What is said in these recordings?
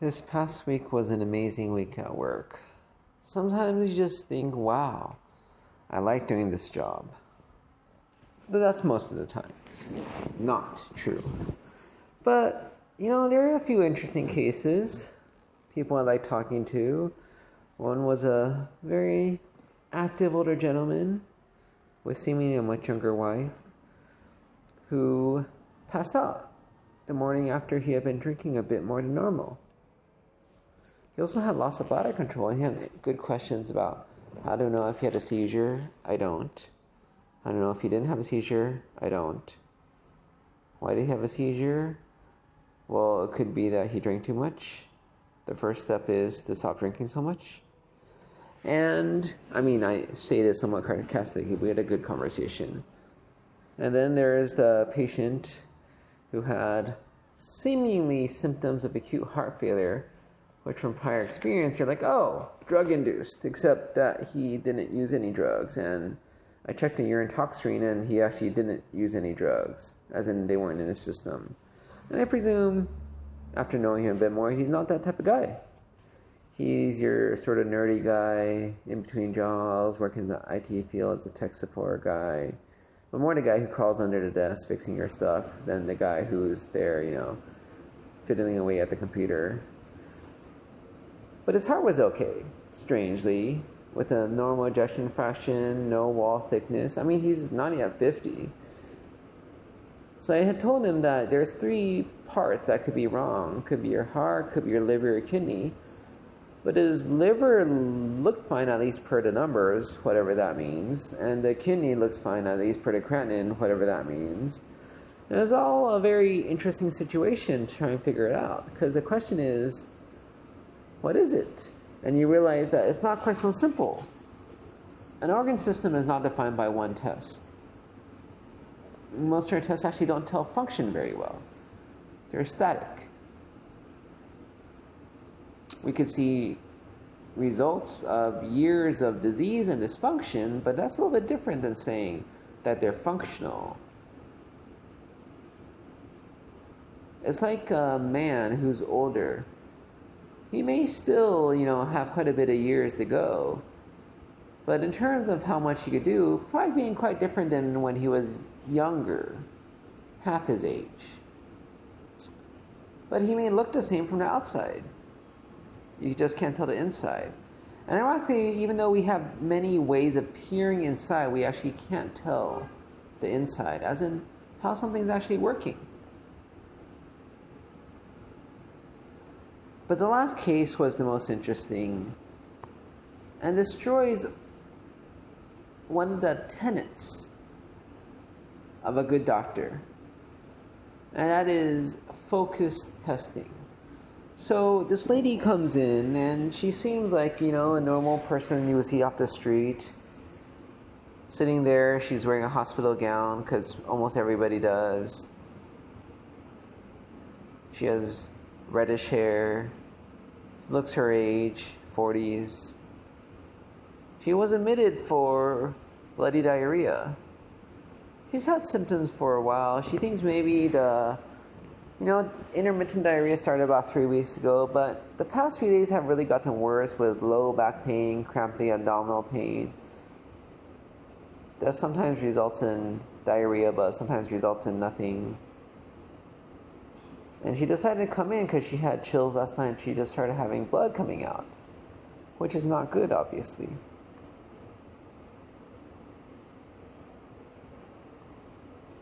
This past week was an amazing week at work. Sometimes you just think, wow, I like doing this job. But that's most of the time. Not true. But, there are a few interesting cases. People I like talking to. One was a very active older gentleman with seemingly a much younger wife who passed out the morning after he had been drinking a bit more than normal. He also had loss of bladder control. He had good questions about how to know if he had a seizure. I don't. I don't know if he didn't have a seizure. I don't. Why did he have a seizure? Well, it could be that he drank too much. The first step is to stop drinking so much. And, I say this somewhat sarcastically. We had a good conversation. And then there's the patient who had seemingly symptoms of acute heart failure, which from prior experience, you're like, oh, drug-induced, except that he didn't use any drugs. And I checked a urine tox screen, and he actually didn't use any drugs, as in they weren't in his system. And I presume, after knowing him a bit more, he's not that type of guy. He's your sort of nerdy guy, in between jobs, working in the IT field as a tech support guy. But more the guy who crawls under the desk fixing your stuff than the guy who's there, fiddling away at the computer. But his heart was okay, strangely, with a normal ejection fraction, no wall thickness. He's not yet 50. So I had told him that there's 3 parts that could be wrong. Could be your heart, could be your liver or kidney. But his liver looked fine, at least per the numbers, whatever that means. And the kidney looks fine, at least per the creatinine, whatever that means. And it's all a very interesting situation to try and figure it out. Because the question is, what is it? And you realize that it's not quite so simple. An organ system is not defined by one test. Most of our tests actually don't tell function very well. They're static. We could see results of years of disease and dysfunction, but that's a little bit different than saying that they're functional. It's like a man who's older. He may still, have quite a bit of years to go, but in terms of how much he could do, probably being quite different than when he was younger, half his age. But he may look the same from the outside. You just can't tell the inside. And ironically, even though we have many ways of peering inside, we actually can't tell the inside, as in how something's actually working. But the last case was the most interesting and destroys one of the tenets of a good doctor, and that is focused testing. So this lady comes in, and she seems like, a normal person you would see off the street. Sitting there, she's wearing a hospital gown, because almost everybody does. She has reddish hair, looks her age, 40s. She was admitted for bloody diarrhea. She's had symptoms for a while. She thinks maybe the intermittent diarrhea started about 3 weeks ago, but the past few days have really gotten worse with low back pain, cramping abdominal pain. That sometimes results in diarrhea, but sometimes results in nothing. And she decided to come in because she had chills last night. She just started having blood coming out, which is not good, obviously.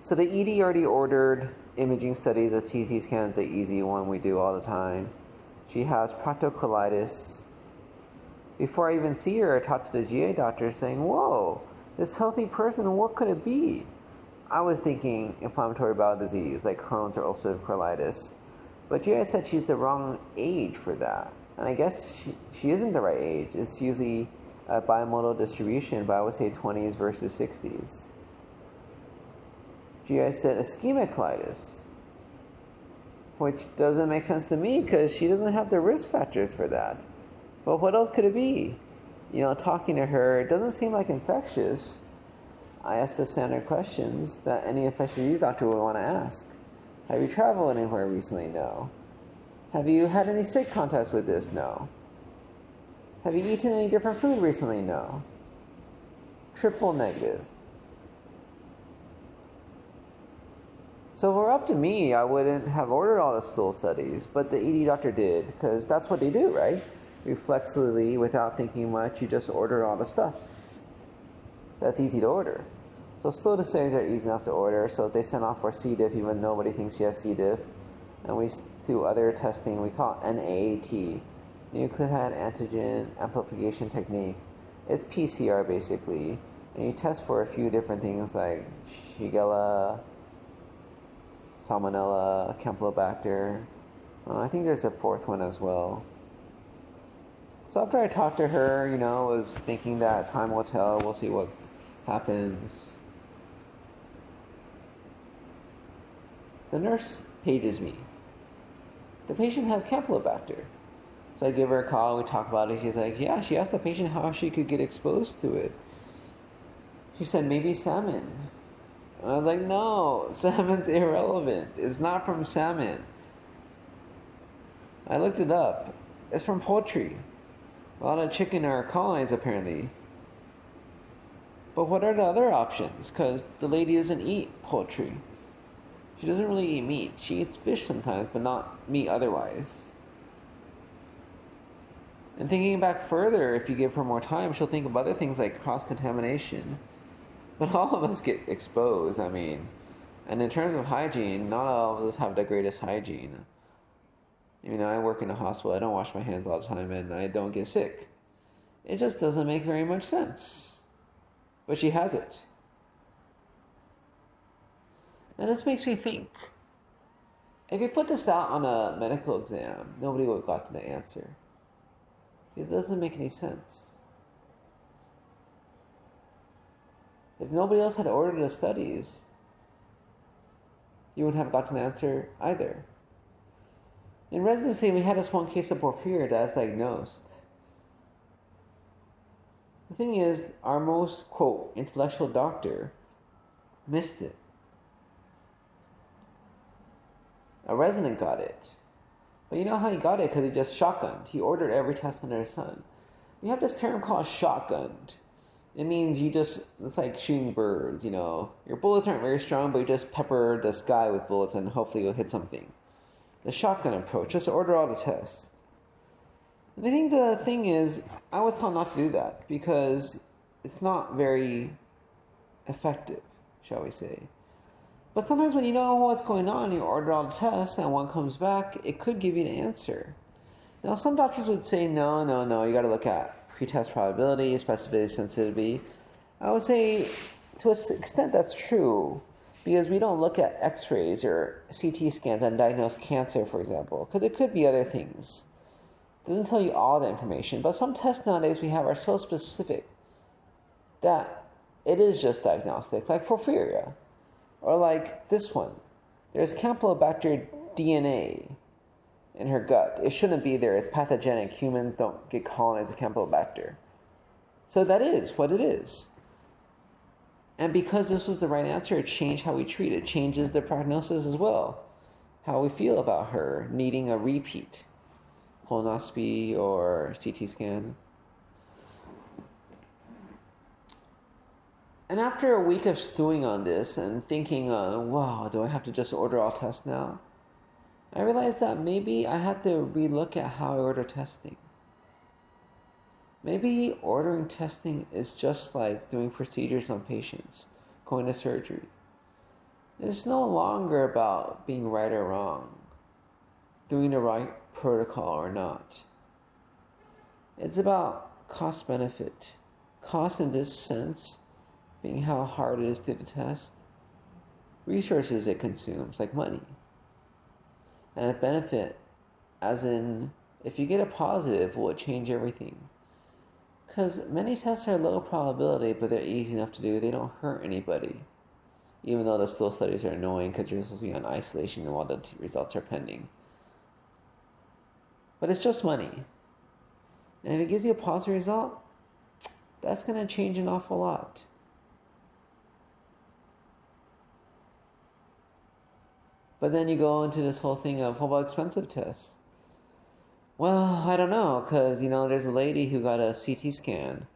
So the ED already ordered imaging studies. The CT scan's the easy one we do all the time. She has proctocolitis. Before I even see her, I talked to the GA doctor saying, whoa, this healthy person, what could it be? I was thinking inflammatory bowel disease, like Crohn's or ulcerative colitis. But GA said she's the wrong age for that. And I guess she isn't the right age. It's usually a bimodal distribution, but I would say 20s versus 60s. GI said ischemic colitis, which doesn't make sense to me because she doesn't have the risk factors for that. But what else could it be? Talking to her, it doesn't seem like infectious. I asked the standard questions that any infectious disease doctor would want to ask. Have you traveled anywhere recently? No. Have you had any sick contacts with this? No. Have you eaten any different food recently? No. Triple negative. So if it were up to me, I wouldn't have ordered all the stool studies, but the ED doctor did, because that's what they do, right? Reflexively, without thinking much, you just order all the stuff. That's easy to order. So stool studies are easy enough to order, so if they send off for C. diff, even nobody thinks he has C. diff. And we do other testing, we call it NAAT, Nucleotide Antigen Amplification Technique. It's PCR basically, and you test for a few different things like Shigella, Salmonella, Campylobacter. I think there's a fourth one as well. So after I talked to her, was thinking that time will tell, we'll see what happens. The nurse pages me. The patient has Campylobacter. So I give her a call, we talk about it. She's like, yeah, she asked the patient how she could get exposed to it. She said, maybe salmon. And I was like, no, salmon's irrelevant. It's not from salmon. I looked it up. It's from poultry. A lot of chicken are colonized, apparently. But what are the other options? Because the lady doesn't eat poultry. She doesn't really eat meat. She eats fish sometimes, but not meat otherwise. And thinking back further, if you give her more time, she'll think of other things like cross-contamination. But all of us get exposed, and in terms of hygiene, not all of us have the greatest hygiene. I work in a hospital, I don't wash my hands all the time, and I don't get sick. It just doesn't make very much sense. But she has it. And this makes me think, if you put this out on a medical exam, nobody would have gotten the answer. Because it doesn't make any sense. If nobody else had ordered the studies, you wouldn't have gotten an answer either. In residency, we had this one case of porphyria that was diagnosed. The thing is, our most, quote, intellectual doctor missed it. A resident got it. But you know how he got it? Because he just shotgunned. He ordered every test under the sun. We have this term called shotgunned. It means it's like shooting birds, Your bullets aren't very strong, but you just pepper the sky with bullets and hopefully you'll hit something. The shotgun approach, just order all the tests. And I think the thing is, I was taught not to do that because it's not very effective, shall we say. But sometimes when you know what's going on, you order all the tests and one comes back, it could give you an answer. Now, some doctors would say, no, you got to look at pretest probability, specificity, sensitivity. I would say, to an extent, that's true, because we don't look at x-rays or CT scans and diagnose cancer, for example, because it could be other things. It doesn't tell you all the information, but some tests nowadays we have are so specific that it is just diagnostic, like porphyria, or like this one. There's Campylobacter DNA in her gut. It shouldn't be there. It's pathogenic. Humans don't get colonized with Campylobacter. So that is what it is. And because this was the right answer, it changed how we treat it. It changes the prognosis as well. How we feel about her needing a repeat colonoscopy or CT scan. And after a week of stewing on this and thinking, wow, do I have to just order all tests now? I realized that maybe I had to relook at how I order testing. Maybe ordering testing is just like doing procedures on patients, going to surgery. It's no longer about being right or wrong, doing the right protocol or not. It's about cost benefit. Cost in this sense being how hard it is to test, resources it consumes, like money, and a benefit, as in, if you get a positive, will it change everything? Because many tests are low probability, but they're easy enough to do. They don't hurt anybody, even though the stool studies are annoying because you're supposed to be on isolation while the results are pending. But it's just money. And if it gives you a positive result, that's going to change an awful lot. But then you go into this whole thing of, what about expensive tests? Well, I don't know, because, there's a lady who got a CT scan.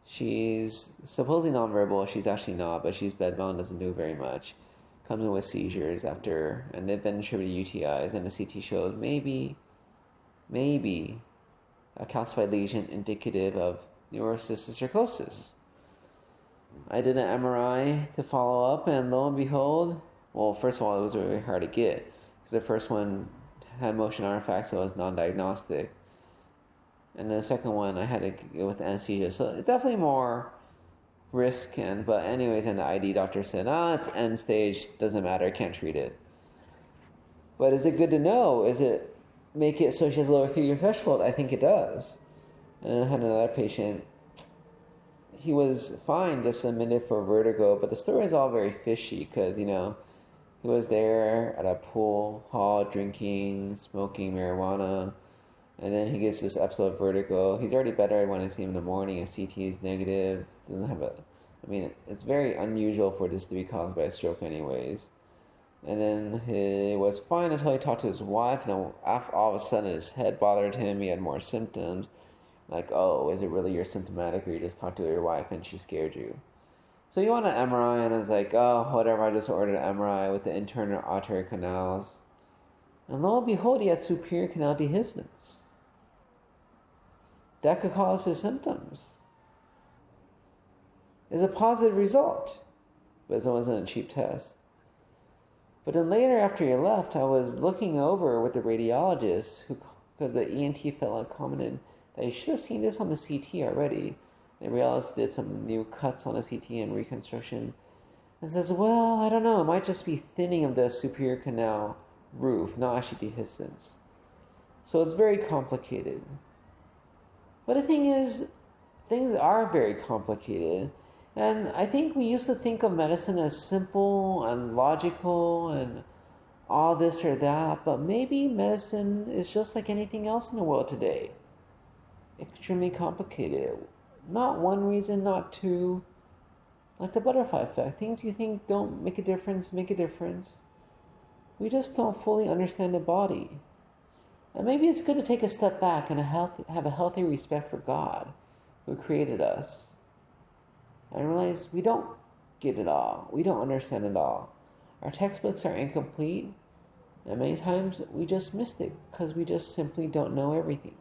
She's supposedly nonverbal. She's actually not, but she's bedbound, doesn't do very much. Comes in with seizures after, and they've been attributed UTIs, and the CT showed maybe a calcified lesion indicative of neurocysticercosis. I did an MRI to follow up, and lo and behold, well, first of all, it was really hard to get because the first one had motion artifacts, so it was non-diagnostic, and then the second one I had to go with anesthesia, so it's definitely more risk. But anyways, and the ID doctor said, it's end stage, doesn't matter, can't treat it. But is it good to know? Is it make it so she has a lower your threshold? I think it does. And I had another patient. He was fine, just submitted for vertigo, but the story is all very fishy because, he was there at a pool hall drinking, smoking marijuana, and then he gets this episode of vertigo. He's already better when I see him in the morning. His CT is negative. Doesn't have it's very unusual for this to be caused by a stroke, anyways. And then he was fine until he talked to his wife, and all of a sudden his head bothered him. He had more symptoms. Like, oh, is it really you're symptomatic, or you just talked to your wife and she scared you? So you want an MRI, and I was like, oh, whatever. I just ordered an MRI with the internal artery canals, and lo and behold, he had superior canal dehiscence. That could cause his symptoms. It's a positive result, but it wasn't a cheap test. But then later, after he left, I was looking over with the radiologist, because the ENT fellow commented that you should have seen this on the CT already. They realized did some new cuts on the CT and reconstruction, and says, well, I don't know, it might just be thinning of the superior canal roof, not actually dehiscence. So it's very complicated. But the thing is, things are very complicated. And I think we used to think of medicine as simple and logical and all this or that, but maybe medicine is just like anything else in the world today. Extremely complicated. Not one reason, not two. Like the butterfly effect. Things you think don't make a difference make a difference. We just don't fully understand the body. And maybe it's good to take a step back and have a healthy respect for God, who created us. And realize we don't get it all. We don't understand it all. Our textbooks are incomplete, and many times we just missed it because we just simply don't know everything.